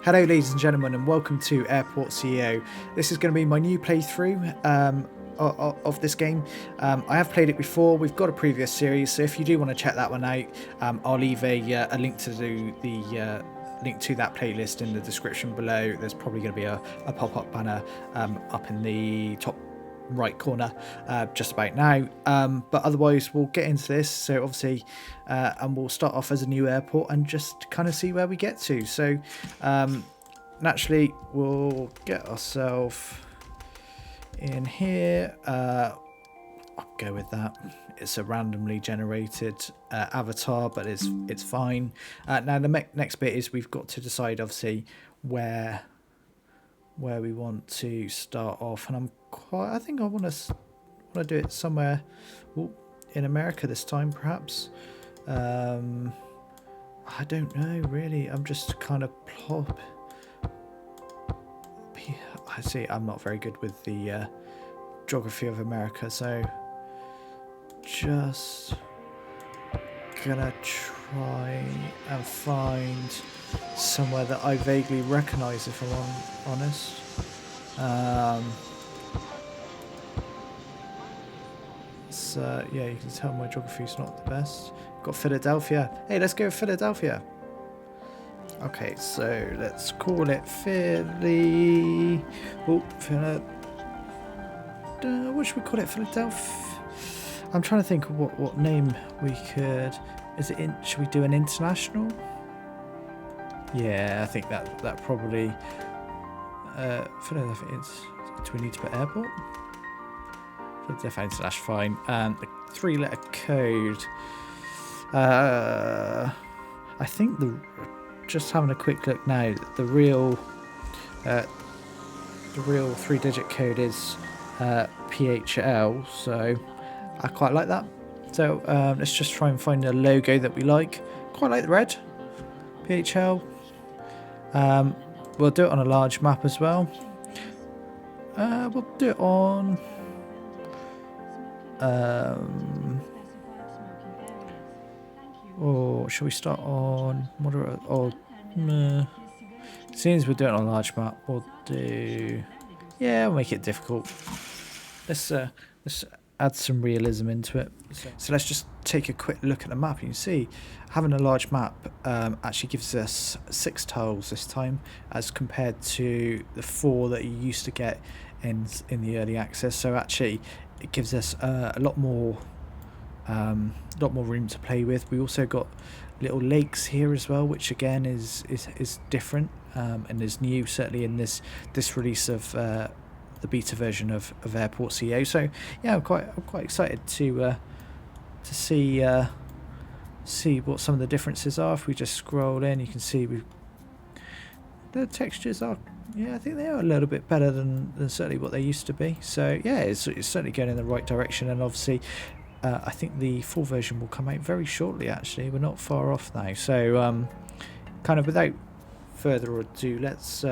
Hello ladies and gentlemen, and welcome to Airport CEO. This is going to be my new playthrough of this game. I have played it before. We've got a previous series, so if you do want to check that one out, I'll leave a link to the link to that playlist in the description below. There's probably going to be a pop-up banner up in the top right corner just about now, but otherwise we'll get into this. So obviously and we'll start off as a new airport and just kind of see where we get to. So naturally we'll get ourselves in here. I'll go with that. It's a randomly generated avatar, but it's fine. Now the next bit is we've got to decide obviously where we want to start off, and I think I want to do it somewhere in America this time, perhaps. I don't know really. I'm just kind of plop. I see. I'm not very good with the geography of America, so just gonna try and find somewhere that I vaguely recognise, if I'm honest. So yeah, you can tell my geography's not the best. Got Philadelphia. Hey, let's go with Philadelphia. Okay, so let's call it Philly. Oh, what should we call it? Philadelphia. I'm trying to think of what name we could. Should we do an international? Yeah, I think that probably. Philadelphia. Do we need to put airport? Philadelphia International, fine. The 3-letter code. I think just having a quick look now, the real 3-digit code is PHL. So I quite like that. So let's just try and find a logo that we like. Quite like the red. PHL. We'll do it on a large map as well. We'll do it on or should we start on moderate? Or since we're doing it on a large map, we'll we'll make it difficult. Let's add some realism into it. So let's just take a quick look at the map. You can see having a large map actually gives us 6 tiles this time, as compared to the 4 that you used to get in the early access. So actually it gives us a lot more room to play with. We also got little lakes here as well, which again is different and is new, certainly in this release of the beta version of Airport CEO. So yeah, I'm quite excited to see what some of the differences are. If we just scroll in, you can see the textures are, I think they are a little bit better than certainly what they used to be. So yeah, it's certainly going in the right direction, and obviously I think the full version will come out very shortly. Actually, we're not far off now. So kind of without further ado, let's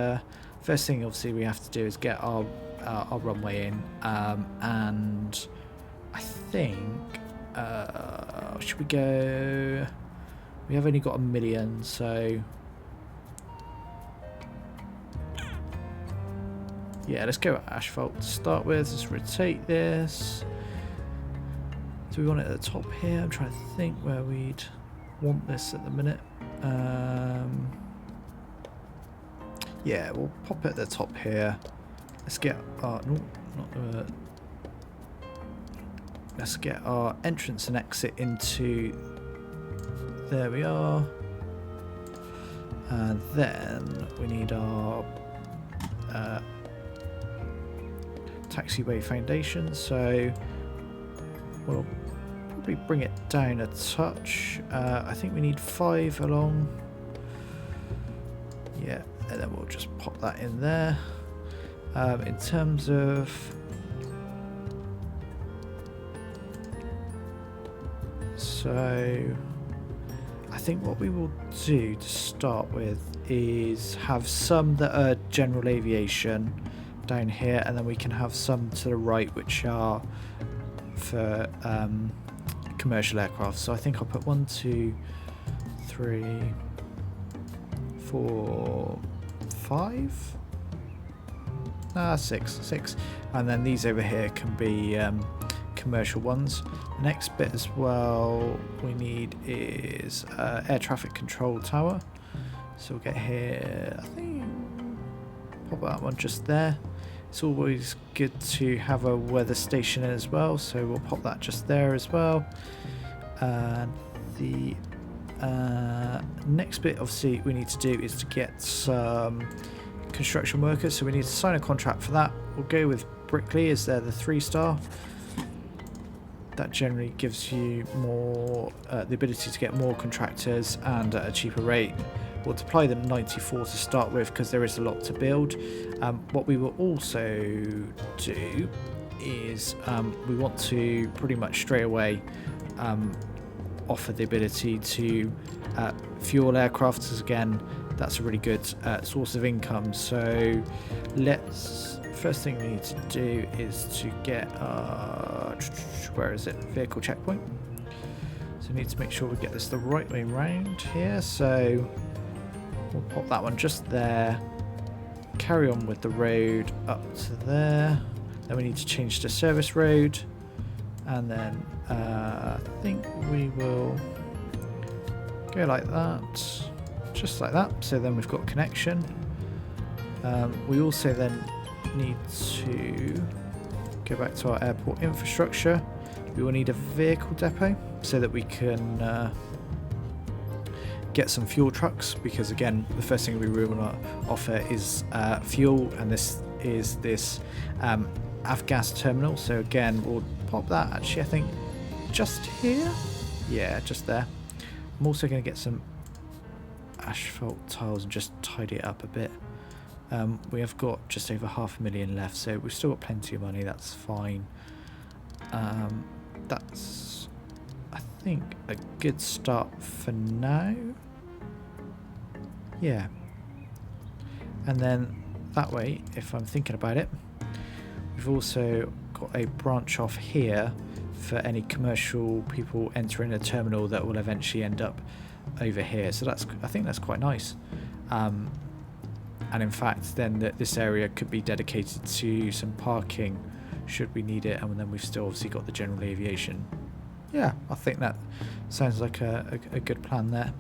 first thing obviously we have to do is get our runway in, and I think should we go, we have only got 1 million, so yeah, let's go asphalt to start with. Let's rotate this. Do we want it at the top here? I'm trying to think where we'd want this at the minute. Yeah, we'll pop it at the top here. Let's get our let's get our entrance and exit into. There we are. And then we need our taxiway foundation. So we'll probably bring it down a touch. I think we need 5 along. Yeah, and then we'll just pop that in there. In terms of I think what we will do to start with is have some that are general aviation down here, and then we can have some to the right which are for commercial aircraft. So I think I'll put 1, 2, 3, 4, 5? Six. And then these over here can be commercial ones. The next bit as well we need is air traffic control tower. So we'll get here, I think, pop that one just there. It's always good to have a weather station as well, so we'll pop that just there as well. And the next bit obviously we need to do is to get some construction workers, so we need to sign a contract for that. We'll go with Brickley as they're the 3-star. That generally gives you more the ability to get more contractors and at a cheaper rate. We'll deploy them 94 to start with because there is a lot to build. What we will also do is we want to pretty much straight away offer the ability to fuel aircraft, as again that's a really good source of income. So first thing we need to do is to get where is it, vehicle checkpoint. So we need to make sure we get this the right way round here, so we'll pop that one just there, carry on with the road up to there, then we need to change to service road, and then I think we will go like that, just like that, so then we've got connection. We also then need to go back to our airport infrastructure. We will need a vehicle depot so that we can get some fuel trucks, because again the first thing we really want to offer is fuel, and this is this avgas terminal. So again we'll pop that actually I think just here, yeah, just there. I'm also going to get some asphalt tiles and just tidy it up a bit. We have got just over 500,000 left, so we've still got plenty of money, that's fine. That's, I think, a good start for now. Yeah. And then that way, if I'm thinking about it, we've also got a branch off here for any commercial people entering a terminal that will eventually end up over here. So that's, I think that's quite nice. And in fact then this area could be dedicated to some parking should we need it, and then we've still obviously got the general aviation. Yeah, I think that sounds like a good plan there.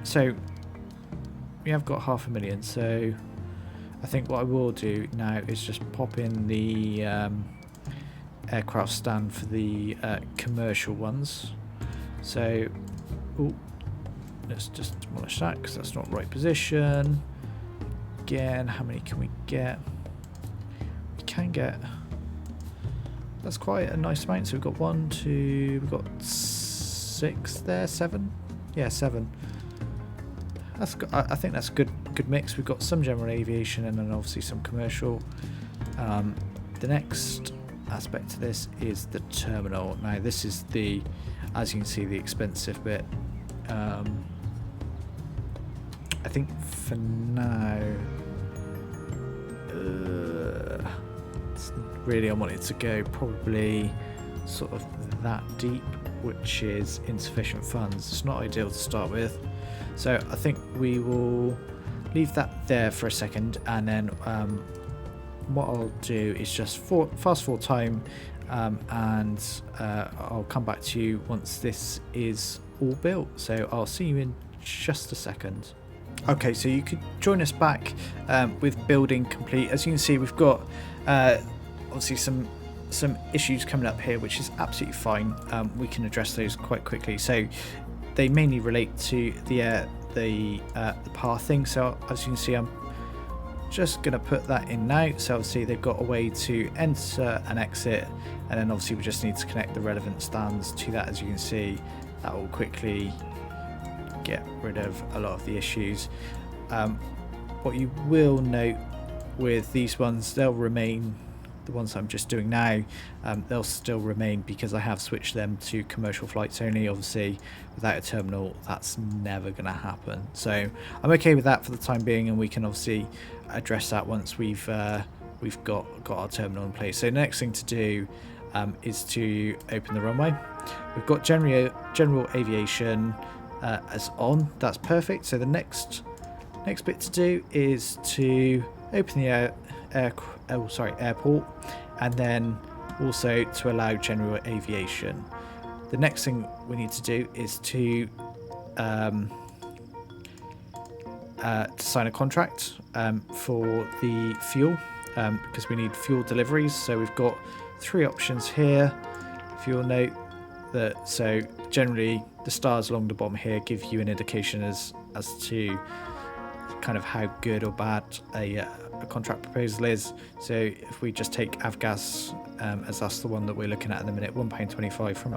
So we have got 500,000, so I think what I will do now is just pop in the aircraft stand for the commercial ones. So let's just demolish that because that's not right position. Again, how many can we get? We can get, that's quite a nice amount. So we've got 1, 2, we've got 6 there, 7. Yeah, 7. That's, I think that's a good mix. We've got some general aviation and then obviously some commercial. The next aspect to this is the terminal. Now this is the, as you can see, the expensive bit. I think for now, really I want it to go probably sort of that deep, which is insufficient funds. It's not ideal to start with. So I think we will leave that there for a second, and then what I'll do is just fast forward time, and I'll come back to you once this is all built. So I'll see you in just a second. Okay, so you could join us back with building complete. As you can see, we've got obviously some issues coming up here, which is absolutely fine. We can address those quite quickly. So they mainly relate to the pathing. So as you can see, I'm just going to put that in now. So obviously they've got a way to enter and exit, and then obviously we just need to connect the relevant stands to that. As you can see, that will quickly get rid of a lot of the issues. What you will note with these ones, they'll remain, the ones I'm just doing now, they'll still remain because I have switched them to commercial flights only. Obviously without a terminal that's never going to happen, so I'm okay with that for the time being, and we can obviously address that once we've got our terminal in place. So the next thing to do is to open the runway. We've got general aviation as on, that's perfect. So the next Next bit to do is to open the airport, and then also to allow general aviation. The next thing we need to do is to sign a contract for the fuel, because we need fuel deliveries. So we've got 3 options here. If you'll note that, so generally the stars along the bottom here give you an indication as to kind of how good or bad a contract proposal is. So if we just take Avgas, as that's the one that we're looking at the minute, £1.25 from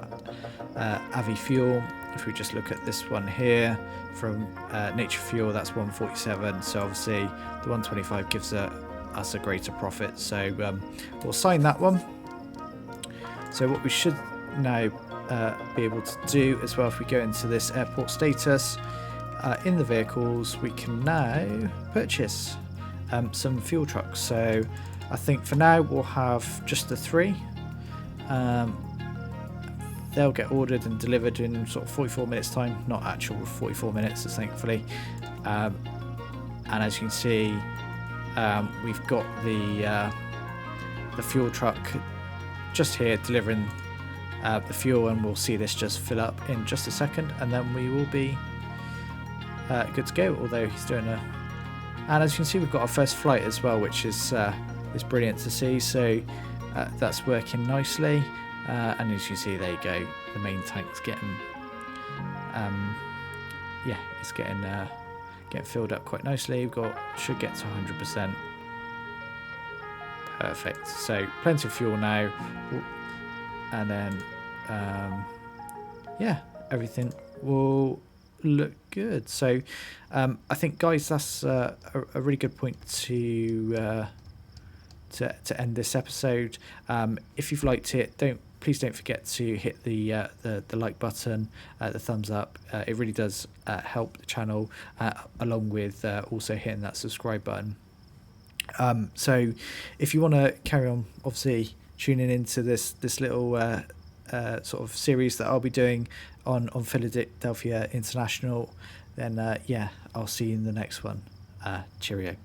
Avi Fuel. If we just look at this one here from Nature Fuel, that's 147. So obviously the 125 gives us a greater profit. So we'll sign that one. So what we should now be able to do as well, if we go into this airport status, in the vehicles, we can now purchase some fuel trucks. So I think for now we'll have just the 3. They'll get ordered and delivered in sort of 44 minutes time, not actual 44 minutes, thankfully. And as you can see, we've got the fuel truck just here delivering the fuel, and we'll see this just fill up in just a second, and then we will be good to go. Although he's doing and as you can see, we've got our first flight as well, which is brilliant to see. So that's working nicely, and as you see, there you go, the main tank's getting it's getting filled up quite nicely. Should get to 100%. Perfect. So plenty of fuel now, and then everything will look good. So I think, guys, that's a really good point to end this episode. If you've liked it, please don't forget to hit the like button, the thumbs up. It really does help the channel, along with also hitting that subscribe button. So if you want to carry on, obviously tuning into this little sort of series that I'll be doing on Philadelphia International, then I'll see you in the next one. Cheerio.